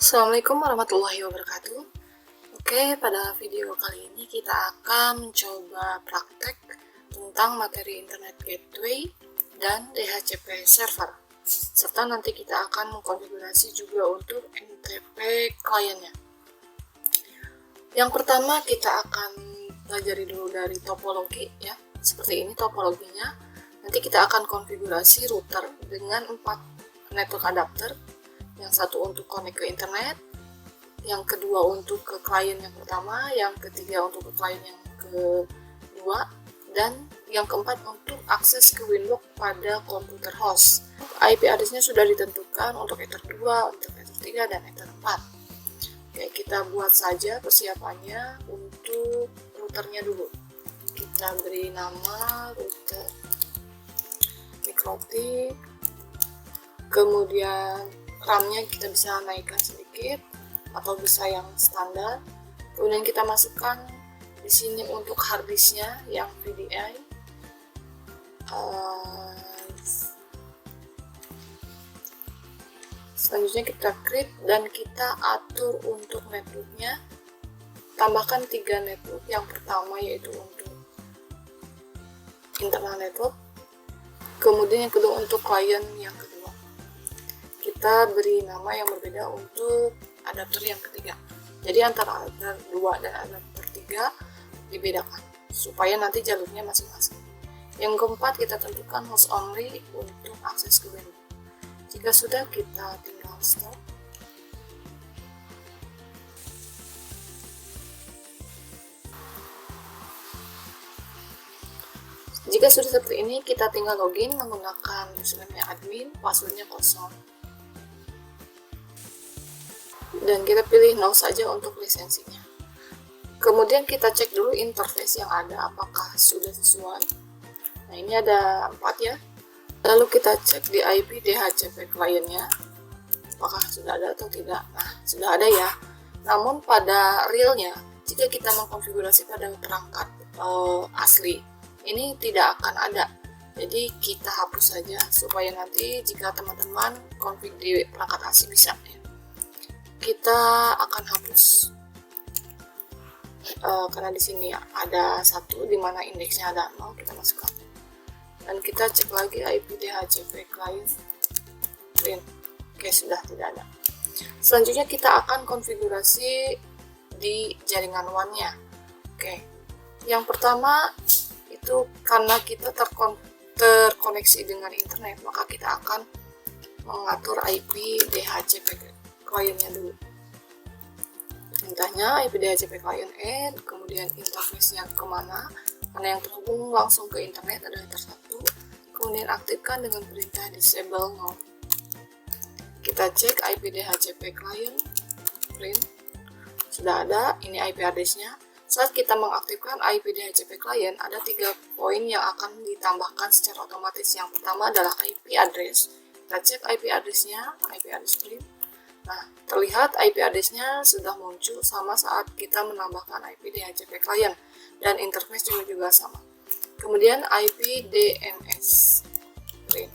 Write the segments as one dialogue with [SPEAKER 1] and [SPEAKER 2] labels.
[SPEAKER 1] Assalamualaikum warahmatullahi wabarakatuh. Oke, pada video kali ini kita akan mencoba praktek tentang materi Internet Gateway dan DHCP server. Serta nanti kita akan mengkonfigurasi juga untuk NTP kliennya. Yang pertama kita akan pelajari dulu dari topologi ya. Seperti ini topologinya. Nanti kita akan konfigurasi router dengan 4 network adapter. Yang satu untuk connect ke internet, yang kedua untuk ke klien yang pertama, yang ketiga untuk ke klien yang kedua, dan yang keempat untuk akses ke Windows pada komputer host. IP address-nya sudah ditentukan untuk Ether 2, untuk Ether 3, dan Ether 4. Oke, kita buat saja persiapannya untuk routernya dulu. Kita beri nama router mikrotik, kemudian RAM-nya kita bisa naikkan sedikit atau bisa yang standar. Kemudian kita masukkan di sini untuk hard disk-nya yang VDI. Selanjutnya kita create dan kita atur untuk network-nya. Tambahkan 3 network. Yang pertama yaitu untuk internal network. Kemudian yang kedua untuk klien yang kedua. Kita beri nama yang berbeda untuk adapter yang ketiga. Jadi antara adapter 2 dan adapter 3 dibedakan supaya nanti jalurnya masing-masing. Yang keempat kita tentukan host only untuk akses ke Windows. Jika sudah kita tinggal stop. Jika sudah seperti ini kita tinggal login menggunakan username admin, passwordnya kosong. Dan kita pilih no saja untuk lisensinya. Kemudian kita cek dulu interface yang ada apakah sudah sesuai. Nah ini ada 4 ya. Lalu kita cek di IP DHCP kliennya apakah sudah ada atau tidak. Nah sudah ada ya. Namun pada realnya jika kita mengkonfigurasi pada perangkat asli ini tidak akan ada. Jadi kita hapus saja supaya nanti jika teman-teman config di perangkat asli bisa ya. Kita akan hapus karena di sini ada 1 di mana indeksnya ada 0, kita masukkan dan kita cek lagi IP DHCP client print. Oke, sudah tidak ada. Selanjutnya kita akan konfigurasi di jaringan WAN-nya. Oke, yang pertama itu karena kita terkoneksi dengan internet, maka kita akan mengatur IP DHCP kliennya dulu. Perintahnya IP DHCP client add, kemudian interface-nya kemana, mana yang terhubung langsung ke internet adalah Ether 1, kemudian aktifkan dengan perintah disable node. Kita cek IP DHCP client print, sudah ada, ini IP address-nya. Saat kita mengaktifkan IP DHCP client, ada 3 poin yang akan ditambahkan secara otomatis. Yang pertama adalah IP address. Kita cek IP address-nya, IP address print. Nah, terlihat IP address-nya sudah muncul sama saat kita menambahkan IP DHCP client dan interface juga sama. Kemudian IP DNS print.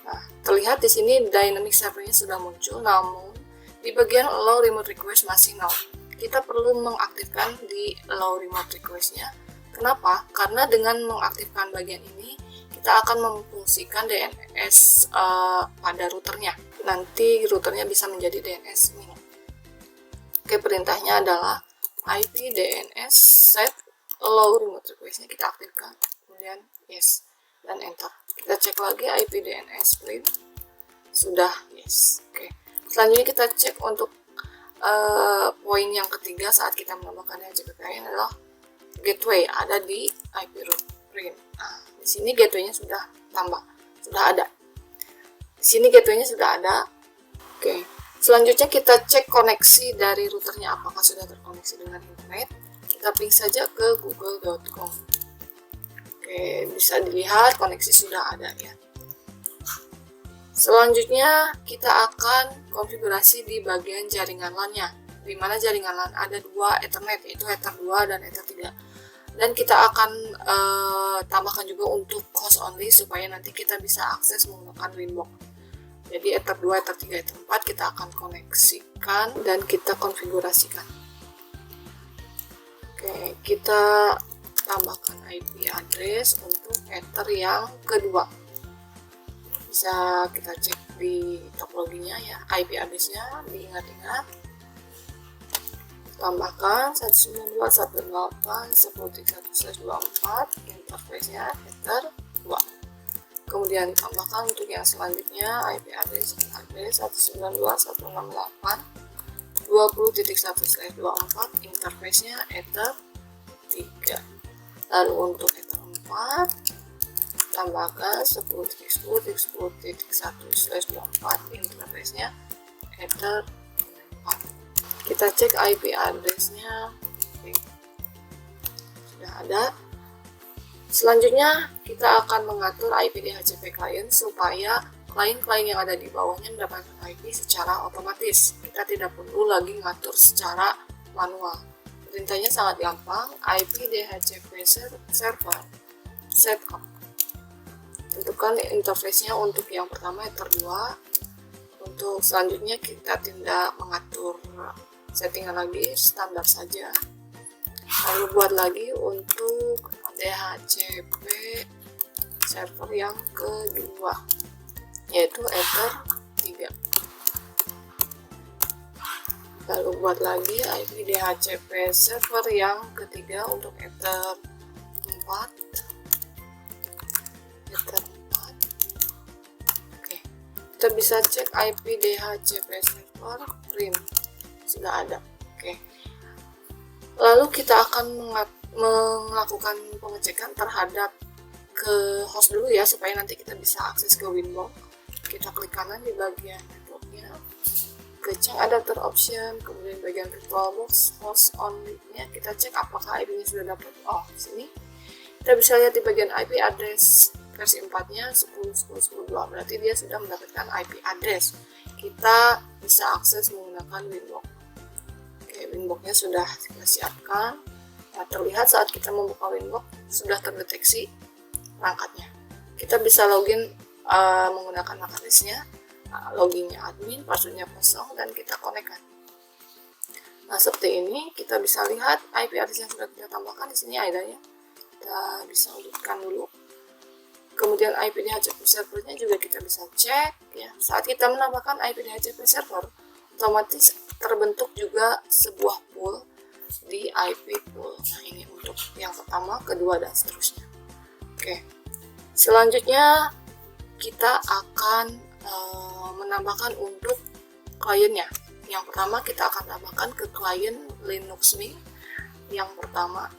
[SPEAKER 1] Nah, terlihat di sini dynamic server-nya sudah muncul, namun di bagian allow remote request masih nol. Kita perlu mengaktifkan di allow remote request-nya. Kenapa? Karena dengan mengaktifkan bagian ini kita akan memfungsikan DNS pada routernya. Nanti routernya bisa menjadi DNS mini. Oke, perintahnya adalah IP DNS set allow remote request-nya kita aktifkan, kemudian yes dan enter. Kita cek lagi IP DNS print, sudah yes. Oke, selanjutnya kita cek untuk poin yang ketiga saat kita menambahkan DHCP client adalah gateway ada di IP route print. Nah, di sini gateway-nya sudah tambah, sudah ada. Di sini gateway-nya sudah ada. Oke. Selanjutnya kita cek koneksi dari routernya apakah sudah terkoneksi dengan internet. Kita ping saja ke google.com. Oke, bisa dilihat koneksi sudah ada ya. Selanjutnya kita akan konfigurasi di bagian jaringan LAN-nya. Di mana jaringan LAN ada 2 Ethernet yaitu Ether 2 dan Ether 3. Dan kita akan tambahkan juga untuk host only supaya nanti kita bisa akses menggunakan Winbox. Jadi Ether 2, Ether 3, Ether 4 kita akan koneksikan dan kita konfigurasikan. Oke, kita tambahkan IP address untuk Ether yang kedua. Bisa kita cek di topologinya ya, IP address-nya diingat-ingat. Tambahkan 192.168.10.1/24, interface-nya Ether 2. Kemudian tambahkan untuk yang selanjutnya IP address 192.168.20.1/24, interface-nya Ether 3. Lalu untuk Ether 4 tambahkan 10.10.10.1/24, interface-nya Ether 4. Kita cek IP address-nya. Oke. Sudah ada. Selanjutnya kita akan mengatur IP DHCP client supaya klien-klien yang ada di bawahnya mendapatkan IP secara otomatis. Kita tidak perlu lagi ngatur secara manual. Perintahnya sangat gampang, IP DHCP server setup. Tentukan interface-nya untuk yang pertama Ether 2. Untuk selanjutnya kita tidak mengatur settingan lagi, standar saja. Lalu buat lagi untuk DHCP server yang kedua, yaitu Ether 3. Lalu buat lagi IP DHCP server yang ketiga untuk Ether 4. Ether 4. Oke, kita bisa cek IP DHCP server prim. Sudah ada. Oke. Lalu kita akan melakukan pengecekan terhadap ke host dulu ya, supaya nanti kita bisa akses ke Winbox. Kita klik kanan di bagian networknya, cek adapter option, kemudian bagian VirtualBox host only-nya kita cek apakah IP-nya sudah dapat. Oh, sini kita bisa lihat di bagian IP address versi 4-nya 10.10.10.2, berarti dia sudah mendapatkan IP address. Kita bisa akses menggunakan Winbox. Oke, Winbox-nya sudah kita siapkan. Nah, terlihat saat kita membuka Winbox sudah terdeteksi perangkatnya. Kita bisa login menggunakan MAC address-nya, loginnya admin, password-nya kosong, dan kita konekkan. Nah, seperti ini kita bisa lihat IP address yang sudah kita tambahkan di sini ada ya. Kita bisa udutkan dulu. Kemudian IP DHCP servernya juga kita bisa cek ya. Saat kita menambahkan IP DHCP server, otomatis terbentuk juga sebuah pool di IP pool. Nah, ini untuk yang pertama, kedua, dan seterusnya. Oke, selanjutnya kita akan menambahkan untuk kliennya. Yang pertama kita akan tambahkan ke klien Linux Mint. Yang pertama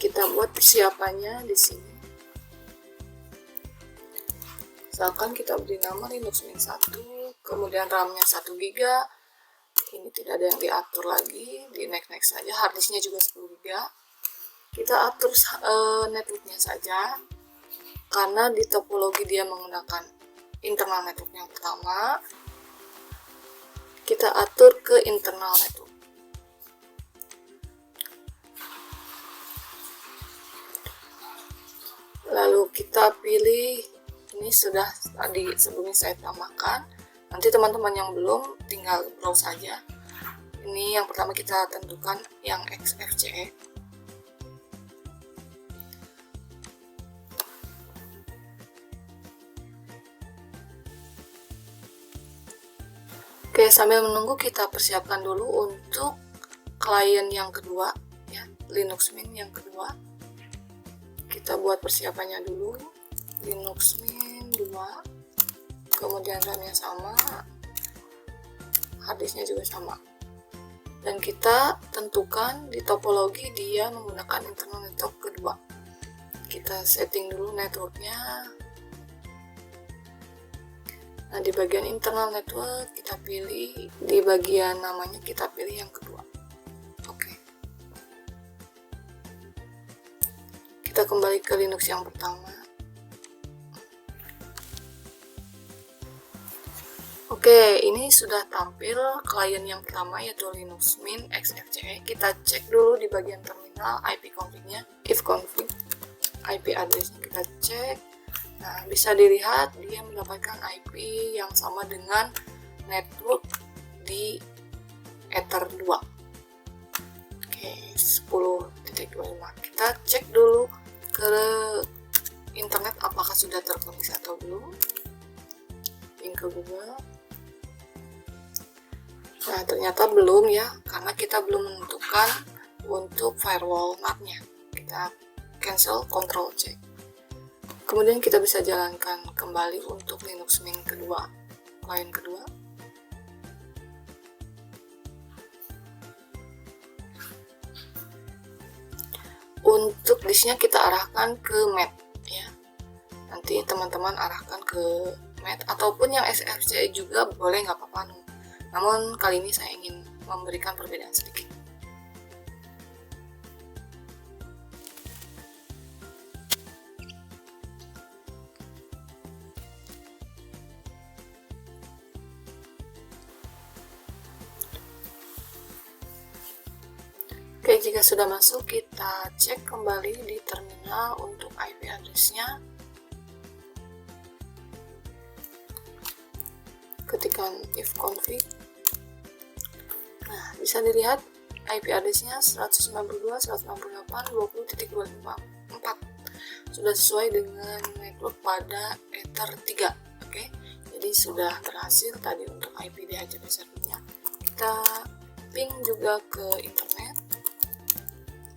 [SPEAKER 1] kita buat persiapannya di sini. Misalkan kita beri nama Linux Mint 1, kemudian RAM-nya 1 GB. Ini tidak ada yang diatur lagi, di next saja. Harddisknya juga 10 GB. Kita atur networknya saja, karena di topologi dia menggunakan internal network yang pertama. Kita atur ke internal network. Lalu kita pilih, ini sudah tadi sebelumnya saya tambahkan. Nanti teman-teman yang belum tinggal browse saja. Ini yang pertama kita tentukan yang XFCE. Oke, sambil menunggu kita persiapkan dulu untuk klien yang kedua ya, Linux Mint yang kedua. Kita buat persiapannya dulu. Linux Mint 2. Kemudian RAM-nya sama, harddisknya juga sama, dan kita tentukan di topologi dia menggunakan internal network kedua. Kita setting dulu networknya. Nah, di bagian internal network kita pilih, di bagian namanya kita pilih yang kedua. Oke, kita kembali ke Linux yang pertama. Oke, ini sudah tampil klien yang pertama yaitu Linux Mint XFCE. Kita cek dulu di bagian terminal IP config-nya, if config, IP address-nya kita cek. Nah, bisa dilihat dia mendapatkan IP yang sama dengan network di Ether 2. Oke, 10.25. Kita cek dulu ke internet apakah sudah terkoneksi atau belum. Link ke Google. Nah, ternyata belum ya, karena kita belum menentukan untuk firewall NAT-nya. Kita cancel, Ctrl C. Kemudian kita bisa jalankan kembali untuk Linux Mint kedua, klien kedua. Untuk disknya kita arahkan ke mat ya. Nanti teman-teman arahkan ke mat ataupun yang SFC juga boleh, nggak apa-apa. Namun kali ini saya ingin memberikan perbedaan sedikit. Oke, jika sudah masuk, kita cek kembali di terminal untuk IP address-nya. Ketikkan ifconfig. Nah, bisa dilihat IP address-nya 192.168.20.24 sudah sesuai dengan network pada Ether 3. Oke, jadi sudah berhasil tadi untuk IP DHCP servernya. Kita ping juga ke internet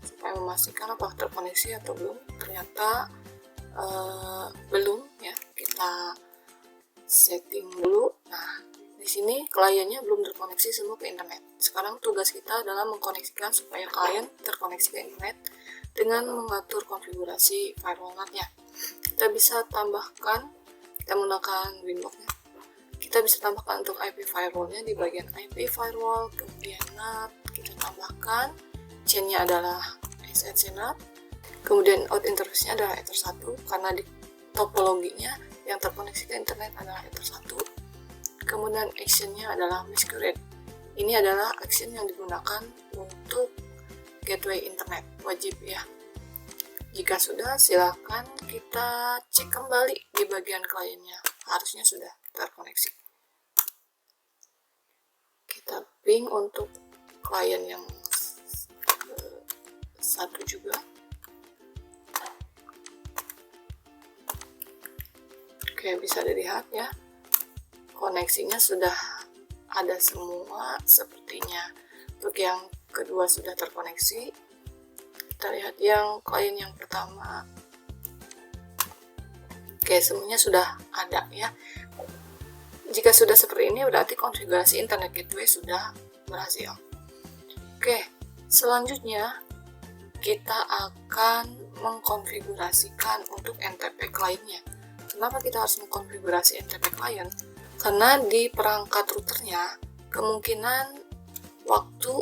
[SPEAKER 1] supaya memastikan apakah terkoneksi atau belum. Ternyata belum ya. Kita setting dulu. Nah, di sini kliennya belum terkoneksi semua ke internet. Sekarang tugas kita adalah mengkoneksikan supaya klien terkoneksi ke internet dengan mengatur konfigurasi firewall NAT-nya. Kita bisa tambahkan, kita menggunakan Windows ya. Kita bisa tambahkan untuk IP firewall-nya di bagian IP firewall, kemudian NAT, kita tambahkan chain-nya adalah SNC NAT, kemudian out interface-nya adalah Ether 1 karena di topologinya yang terkoneksi ke internet adalah Ether 1. Kemudian action-nya adalah masquerade. Ini adalah action yang digunakan untuk gateway internet, wajib ya. Jika sudah, silakan kita cek kembali di bagian kliennya. Harusnya sudah terkoneksi. Kita ping untuk klien yang satu juga. Oke, bisa dilihat ya, koneksinya sudah ada semua sepertinya. Untuk yang kedua sudah terkoneksi. Kita lihat yang klien yang pertama. Oke, semuanya sudah ada ya. Jika sudah seperti ini, berarti konfigurasi internet gateway sudah berhasil. Oke, selanjutnya kita akan mengkonfigurasikan untuk NTP kliennya. Kenapa kita harus mengkonfigurasi NTP klien? Karena di perangkat routernya kemungkinan waktu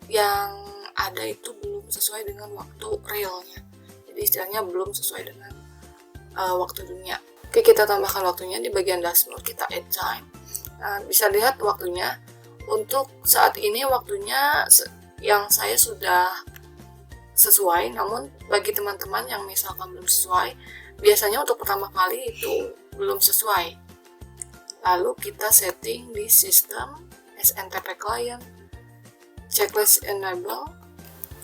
[SPEAKER 1] yang ada itu belum sesuai dengan waktu realnya. Jadi istilahnya belum sesuai dengan waktu dunia. Oke, kita tambahkan waktunya di bagian dashboard, kita add time. Nah, bisa lihat waktunya. Untuk saat ini waktunya yang saya sudah sesuai, namun bagi teman-teman yang misalkan belum sesuai, biasanya untuk pertama kali itu belum sesuai. Lalu kita setting di sistem SNTP client, checklist enable.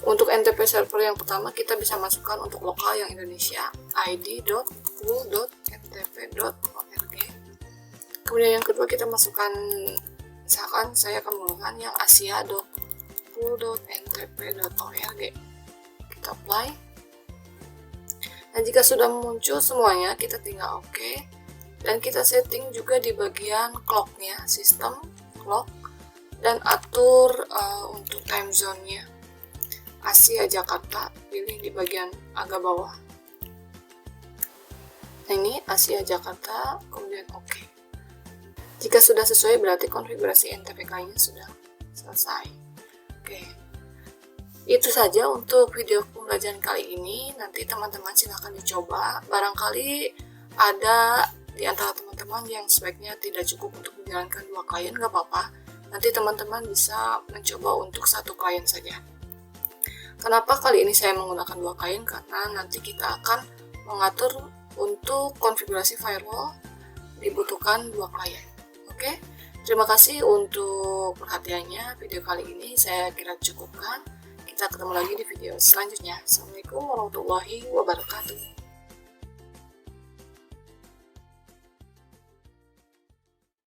[SPEAKER 1] Untuk NTP server yang pertama kita bisa masukkan untuk lokal yang Indonesia, id.pool.ntp.org. Kemudian yang kedua kita masukkan, misalkan saya akan menggunakan yang asia.pool.ntp.org. Kita apply. Nah, jika sudah muncul semuanya, kita tinggal OK. Dan kita setting juga di bagian clock-nya, sistem clock, dan atur untuk time zone-nya. Asia Jakarta, pilih di bagian agak bawah. Nah, ini Asia Jakarta, kemudian OK. Jika sudah sesuai, berarti konfigurasi NTPK-nya sudah selesai. Oke. Itu saja untuk video pembelajaran kali ini. Nanti teman-teman silahkan dicoba. Barangkali ada di antara teman-teman yang sebaiknya tidak cukup untuk menjalankan 2 klien, nggak apa-apa. Nanti teman-teman bisa mencoba untuk 1 klien saja. Kenapa kali ini saya menggunakan 2 klien? Karena nanti kita akan mengatur Untuk konfigurasi firewall dibutuhkan 2 klien. Oke, terima kasih untuk perhatiannya. Video kali ini saya kira cukupkan. Kita ketemu lagi di video selanjutnya. Assalamualaikum warahmatullahi wabarakatuh.